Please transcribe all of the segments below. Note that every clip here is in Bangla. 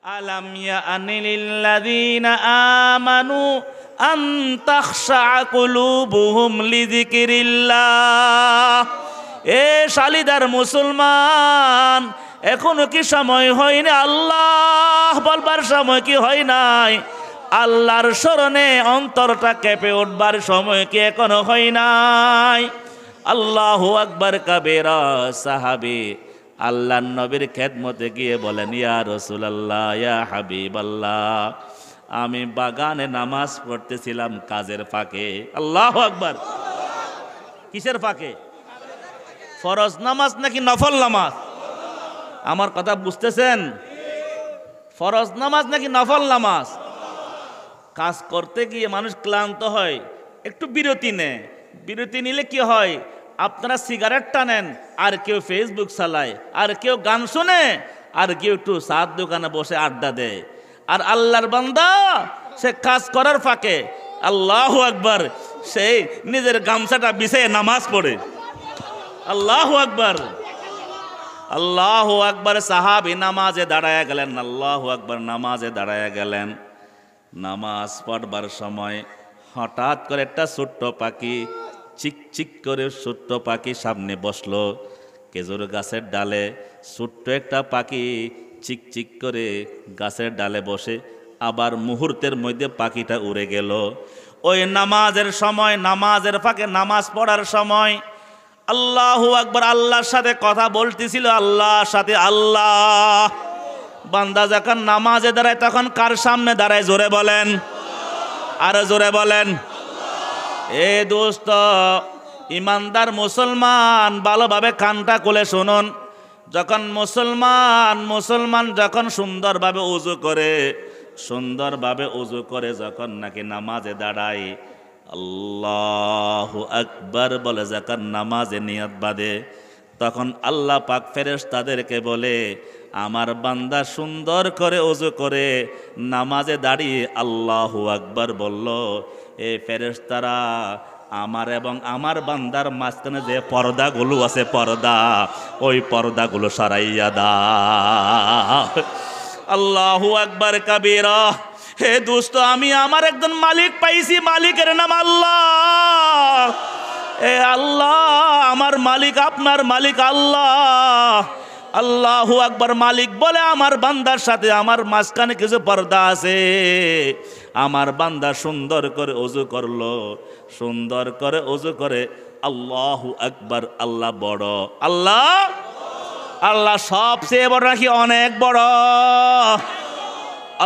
আলাম ইয়ানি লিল্লাযীনা আমানু আন তাখশা কুলুবুহুম লিযিকরিল্লাহ। এ শালিদার মুসলমান, এখনো কি সময় হয়নি? আল্লাহ বলবার সময় কি হয় নাই? আল্লাহর স্মরণে অন্তরটা কেঁপে উঠবার সময় কি এখনো হয় নাই? আল্লাহু আকবার কাবীরা। সাহাবী আল্লাহর নবীর খেদমতে গিয়ে বলেন, ইয়া রাসূলুল্লাহ, ইয়া হাবিবাল্লাহ, আমি বাগানে নামাজ পড়তেছিলাম কাজের ফাঁকে। আল্লাহু আকবার। কিসের ফাঁকে? ফরজ নামাজ নাকি নফল নামাজ? আমার কথা বুঝতেছেন? ফরজ নামাজ নাকি নফল নামাজ? কাজ করতে গিয়ে মানুষ ক্লান্ত হয়, একটু বিরতি নেয়। বিরতি নিলে কি হয়? আপনারা সিগারেট টানেন, আর কেউ ফেসবুক চালায়, আর কেউ গান শোনে, আর কেউ একটু চার দোকানে বসে আড্ডা দেয়। আর আল্লাহর বান্দা সে কাজ করার ফাঁকে, আল্লাহু আকবার, সেই নিজের গামছাটা বিছিয়ে নামাজ পড়ে। আল্লাহু আকবার, আল্লাহু আকবার। সাহাবী নামাজে দাঁড়ায় গেলেন। আল্লাহু আকবার, নামাজে দাঁড়ায় গেলেন। নামাজ পড়বার সময় হঠাৎ করে একটা ছোট্ট পাখি, চিকচিক করে ছোট্ট পাখি সামনে বসলো। খেজুর গাছের ডালে ছোট্ট একটা পাখি চিকচিক করে গাছের ডালে বসে, আবার মুহূর্তের মধ্যে পাখিটা উড়ে গেল। ওই নামাজের সময়, নামাজের ফাঁকে নামাজ পড়ার সময় আল্লাহু আকবার, আল্লাহর সাথে কথা বলতেছিল, আল্লাহর সাথে। আল্লাহ বান্দা যখন নামাজে দাঁড়ায় তখন কার সামনে দাঁড়ায়? জোরে বলেন, আরো জোরে বলেন। এ দোস্ত, ইমানদার মুসলমান, ভালোভাবে কানটা খুলে শুনুন। যখন মুসলমান যখন সুন্দরভাবে উযু করে যখন নাকি নামাজে দাঁড়ায়, আল্লাহু আকবার বলে যখন নামাজে নিয়ত বাঁধে, তখন আল্লাহ পাক ফেরেশতাদেরকে বলে, আমার বান্দা সুন্দর করে ওযু করে নামাজে দাঁড়িয়ে আল্লাহু আকবার বলল, এ ফেরেশতারা আমার এবং আমার বান্দার মাঝখানে যে পর্দাগুলো আছে, ওই পর্দাগুলো সরাইয়া দাও। আল্লাহু আকবার কাবীরা। হে দোস্ত, আমি আমার একজন মালিক পাইছি, মালিকের নাম আল্লাহ। এ আল্লাহ আমার মালিক, আপনার মালিক আল্লাহ। আল্লাহু আকবার। মালিক বলে, আমার বান্দার সাথে আমার মাঝখানে কিছু পর্দা আছে। আমার বান্দা সুন্দর করে ওযু করলো, সুন্দর করে ওযু করে আল্লাহু আকবার। আল্লাহ বড়, আল্লাহ সবচেয়ে বড় নাকি অনেক বড়?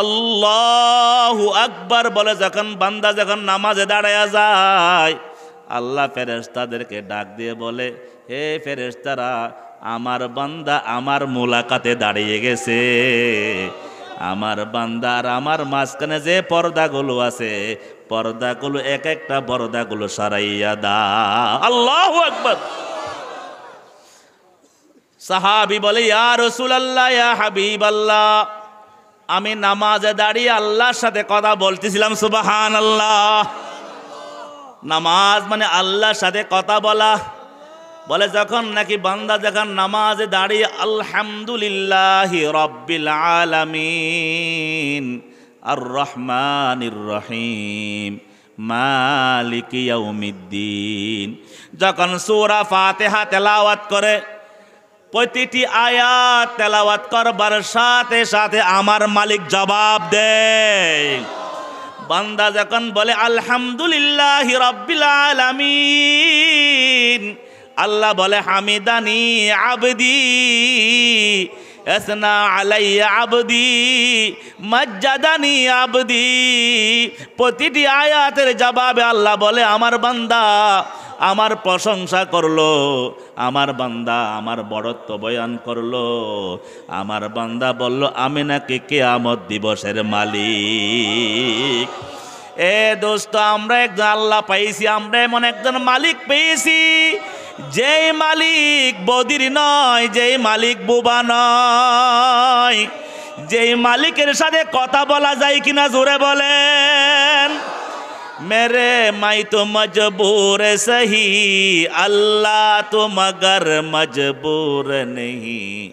আল্লাহু আকবার বলে যখন বান্দা যখন নামাজে দাঁড়ায়া যায়, আল্লাহ ফেরেশতাদেরকে ডাক দিয়ে বলে, হে ফেরেশতারা, আমার বান্দা আমার মুলাকাতে দাঁড়িয়ে গেছে। আমার বান্দা আর আমার মাঝখানে যে পর্দাগুলো আছে, পর্দাগুলো এক একটা পর্দাগুলো সরাইয়া দাও। আল্লাহু আকবার। সাহাবী বলে, ইয়া রাসূলুল্লাহ, ইয়া হাবিবাল্লাহ, আমি নামাজে দাঁড়িয়ে আল্লাহর সাথে কথা বলতেছিলাম। সুবহানাল্লাহ। নামাজ মানে আল্লাহর সাথে কথা বলা। বলে যখন নাকি বান্দা যখন নামাজে দাঁড়িয়ে আলহামদুলিল্লাহি রাব্বিল আলামিন আর রহমানির রহিম মালিকি ইয়াউমিদ্দিন, যখন সূরা ফাতিহা তেলাওয়াত করে, প্রতিটি আয়াত তেলাওয়াত করবার সাথে সাথে আমার মালিক জবাব দেয়। বান্দা যখন বলে আলহামদুলিল্লাহি রাব্বিল আলামিন, আল্লাহ বলে হামিদানি আবদি, আসনা আলাইয়া আবদি, মাজ্জাদানি আবদি। প্রতিটি আয়াতের জবাবে আল্লাহ বলে, আমার বান্দা আমার প্রশংসা করলো, আমার বান্দা আমার বড়ত্ব বয়ান করলো, আমার বান্দা বলল আমি নাকি কিয়ামত দিবসের মালিক। এ দোস্ত, আমরা একজন আল্লাহ পাইছি, আমরা এমন একজন মালিক পেয়েছি, যেই মালিক বদির নয়, যেই মালিক বোবা নয়, যেই মালিকের সাথে কথা বলা যায় কিনা জোরে বলেন। मेरे माई तो मजबूर सही, अल्लाह तो मगर मजबूर नहीं,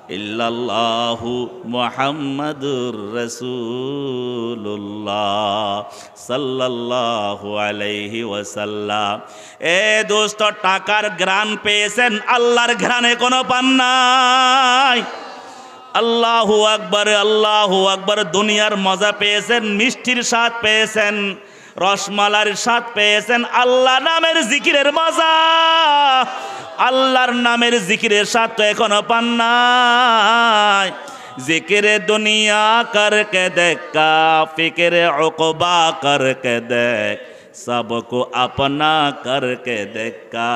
ইল্লাল্লাহু মুহাম্মাদুর রাসূলুল্লাহ সাল্লাল্লাহু আলাইহি ওয়াসাল্লাম। এ দোস্ত, টাকার ঘ্রাণ পেয়েছেন, আল্লাহর ঘ্রাণে কোনো পান নাই। আল্লাহু আকবার, আল্লাহু আকবার। দুনিয়ার মজা পেয়েছেন, মিষ্টির স্বাদ পেয়েছেন, রসমালার স্বাদ পেয়েছেন, আল্লাহ নামের জিকিরের মজা, আল্লাহর নামের জিকিরের স্বাদ তো এখনো পান নাই। জিকিরে দুনিয়া করকে দেখা, ফিকিরে উকবা করকে দেখ, सबको अपना करके देखा,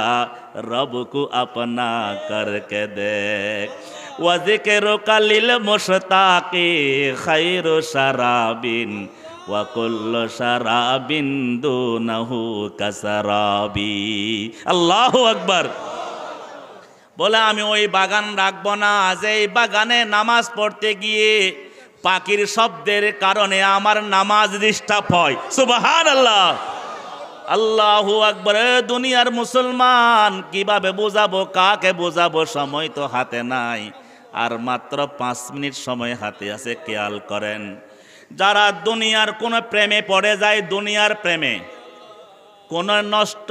रब को अपना करके देख। वज़िक्र कलिल मुश्ताकी खैरु शराबिन वकुल्लु शराबिन दूनहु कसराबी। अल्लाहु अकबर। বলে আমি ওই বাগান রাখবো না, যে এই বাগানে নামাজ পড়তে গিয়ে পাখির শব্দের কারণে আমার নামাজ ডিস্টার্ব হয়। সুবহানাল্লাহ, আল্লাহু আকবার। দুনিয়ার মুসলমান কিভাবে বোঝাবো, কাকে বোঝাবো, সময় তো হাতে নাই, আর মাত্র 5 মিনিট সময় হাতে আছে। খেয়াল করেন, যারা দুনিয়ার কোনো প্রেমে পড়ে যায়, দুনিয়ার প্রেমে, কোন নষ্ট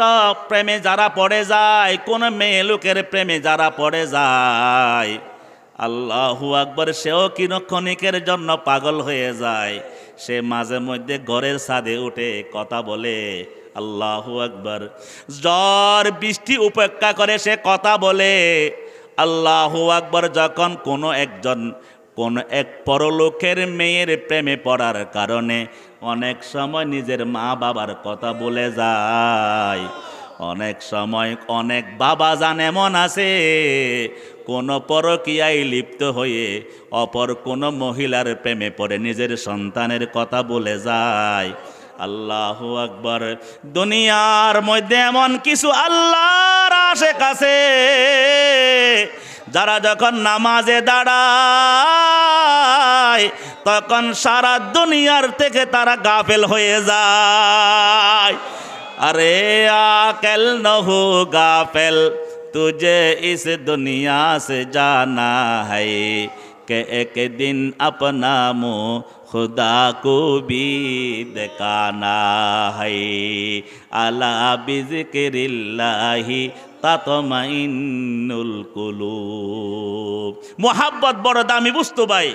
প্রেমে যারা পড়ে যায়, কোন মেয়ে লোকের প্রেমে যারা পড়ে যায়, আল্লাহু আকবার, সেও ক্ষণিকের জন্য পাগল হয়ে যায়। সে মাঝে মধ্যে ঘরের ছাদে উঠে কথা বলে, আল্লাহু আকবার। ঝড় বৃষ্টি উপেক্ষা করে সে কথা বলে, আল্লাহু আকবার। যখন কোন এক পরলোকের মেয়ের প্রেমে পড়ার কারণে অনেক সময় নিজের মা বাবার কথা বলে যায়। অনেক সময় অনেক বাবা জান এমন আছে, কোন পরকীয়ায় লিপ্ত হয়ে অপর কোন মহিলার প্রেমে পড়ে নিজের সন্তানের কথা বলে যায়। আল্লাহু আকবার। দুনিয়ার মধ্যে এমন কিছু আল্লাহর আশিক আছে, যারা যখন নামাজে দাঁড়ায় তখন সারা দুনিয়ার থেকে তারা গাফেল হয়ে যায়। अरे आकल न हो गाफिल, तुझे इस दुनिया से जाना है कि एक दिन अपना मुँह खुदा को भी दिखाना है। अला बिज़िक्रिल्लाहि तातमाइन्नुल कुलूब। मोहब्बत बड़ दामी बुझतो भाई।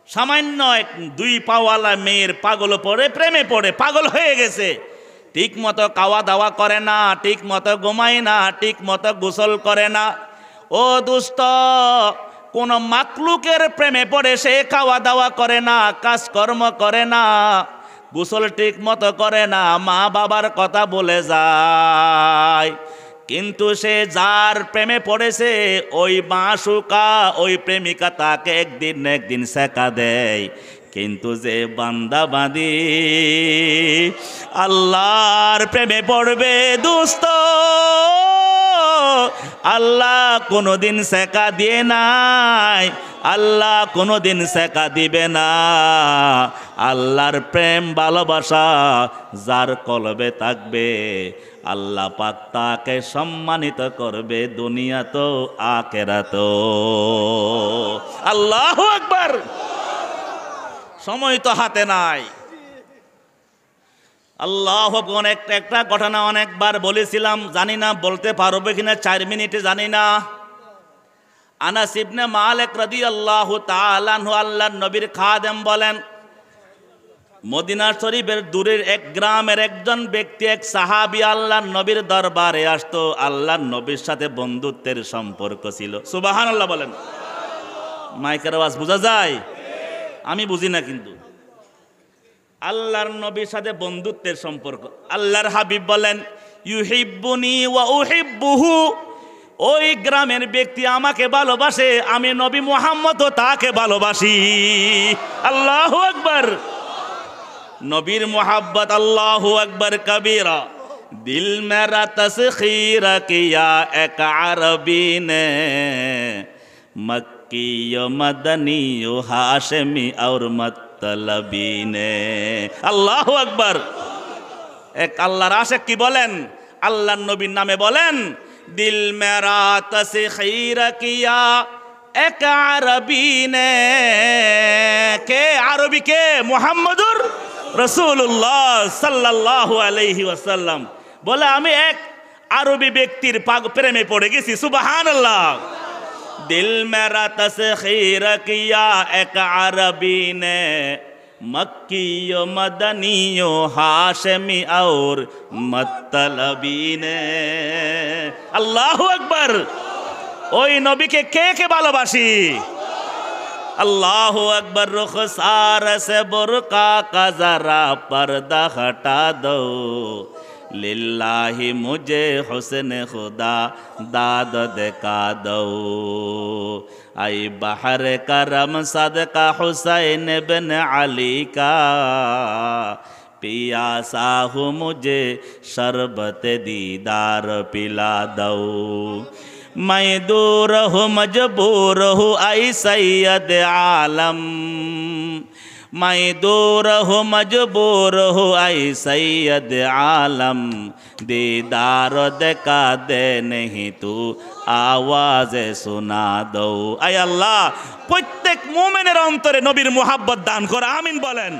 सामान्य एक 2 पाওয়ালা মেয়ের পাগল পড়ে, প্রেমে পড়ে, পাগল হয়ে গেছে। ঠিক মতো খাওয়া দাওয়া করে না, ঠিক মতো ঘুমায় না, ঠিক মতো গোসল করে না। ও দুষ্ট, কোন মাকলুকের প্রেমে পড়ে সে খাওয়া দাওয়া করে না, কাজকর্ম করে না, গোসল ঠিক মতো করে না, মা বাবার কথা বলে যায়। কিন্তু সে যার প্রেমে পড়েছে ওই মাশুকা, ওই প্রেমিকা তাকে একদিন না একদিন শেখা দেয়। কিন্তু যে বান্দা বাঁধি আল্লাহর প্রেমে পড়বে দোস্ত, আল্লাহ কোনোদিন শেখা দিয়ে নাই, আল্লাহ কোনোদিন শেখা দিবে না। আল্লাহর প্রেম ভালোবাসা যার কলবে থাকবে, আল্লাহ পাক তাকে সম্মানিত করবে দুনিয়া তো আখিরাত। আল্লাহু আকবার। সময় তো হাতে নাই। আল্লাহ একটা ঘটনা অনেকবার বলেছিলাম, জানি না বলতে পারবে কিনা, 4 মিনিটে জানি না। আনাস ইবনে মালিক রাদিয়াল্লাহু তাআলা আনহু, আল্লাহর নবীর খাদেম, বলেন, মদিনা শরীফের দূরের এক গ্রামের একজন ব্যক্তি, এক সাহাবী আল্লাহর নবীর দরবারে আসতো। আল্লাহর নবীর সাথে বন্ধুত্বের সম্পর্ক ছিল। সুবহানাল্লাহ বলেন। মাইকের আওয়াজ বোঝা যায়? আমি বুঝি না, কিন্তু আল্লাহর নবীর সাথে বন্ধুত্বের সম্পর্ক। আল্লাহর হাবিব বলেন, ইউহিব্বুনি ওয়া উহিব্বুহু। ওই গ্রামের ব্যক্তি আমাকে ভালোবাসে, আমি নবী মুহাম্মদও তাকে ভালোবাসি। আল্লাহু আকবার। নবীর মোহাব্বত আল্লাহু আকবার কবীরা। দিল মেরা তসখীর কিয়া এক আরবী নে, मक्की मदनी हाशमी और मतलबी ने। আল্লাহ আকবার। এক আল্লাহর আশিক কি বলেন, আল্লাহর নবীর নামে বলেন, দিল মেরা তসখীর কিয়া এক আরবি নে, কে আরবি? কে? মুহাম্মদুর রাসূলুল্লাহ সাল্লাল্লাহু আলাইহি ওয়াসাল্লাম বলে আমি এক আরবি ব্যক্তির প্রেমে পড়ে গেছি। সুবহানাল্লাহ। দিল মেরা তসখীর কিয়া এক আরবি নে, মক্কিयो মদনিयो হাশমি और মতলবি নে। আল্লাহু আকবার। ওই নবীকে কে কে ভালোবাসি? আল্লাহু আকবার। রুখসার সে বুরকা কা জরা পর্দা হটা দো, লিল্লাহি মুঝে হুসন খুদা দাদ দেখা দো। আই বাহর করম সদকা হুসैन बिन अली का, पियासा हूँ मुझे शरबत दीदार पिला दो। मैं दूर हूँ मजबूर हूँ आई सैयद आलम, मैं दूर हूँ मजबूर हूँ आई सैयद आलम। दीदार देखा दे नहीं तू आवाज শোনা দো। আয় আল্লাহ, প্রত্যেক মুমিনের অন্তরে নবীর মুহাব্বত দান করে। আমিন বলেন।